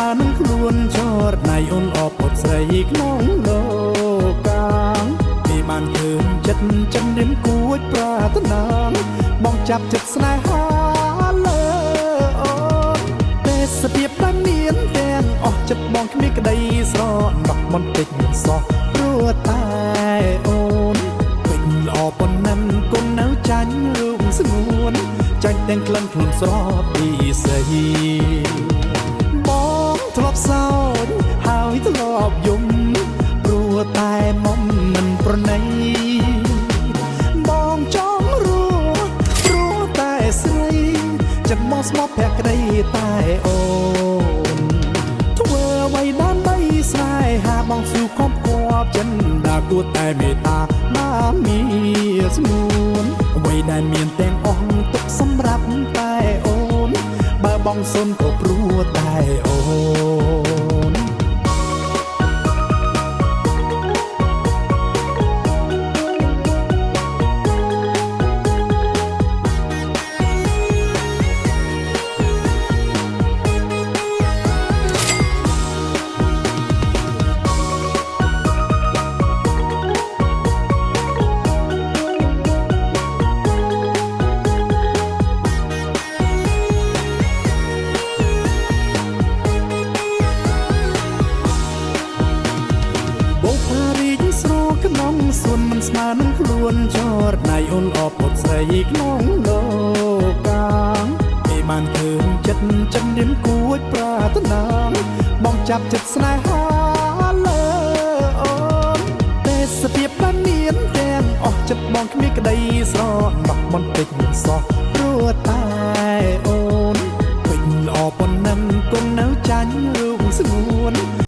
มาនឹងខ្លួនចរណៃអូនអបពុតស្រីក្នុងលោកកាងពីបានឃើញចិត្តចិនរៀមគួចប្រាថ្នាបងចាប់ចិត្តស្នេហាលើអូនទេសភាពដែលមានទាំងអស់ចិត្តបងគ្មានក្តីស្រណោះមិនតិចសោះព្រោះតែអូនពេញល្អប៉ុណ្ណឹងគុណនៅចាញ់រូបស្ងួនចាញ់ទាំងក្លិនខ្លួនស្រស់ពីស្រីបងធ្លាប់សោចហើយធ្លាប់យំព្រោះតែមុំមិនប្រណីបងចង់រួព្រោះតែស្រីចិត្តមកស្មោះភក្តីតែអូនធ្វើអ្វីដើម្បីស្នេហាបងស៊ូគប់គប់ចិនដាគួរតែមេត្តាបានមានស្មួនអ្វីដែលមានទាំងអស់ទុកសម្រាប់តែអូនបើបងសុនក៏ព្រោះតែអូនក្នុងសួនមិនស្មើនឹងខ្លួនចរណៃអូនអបពុតស្រីក្នុងលោកកាងគេបានឃើញចិត្តចិនរៀមគួចប្រាថ្នាបងចាប់ចិត្តស្នេហា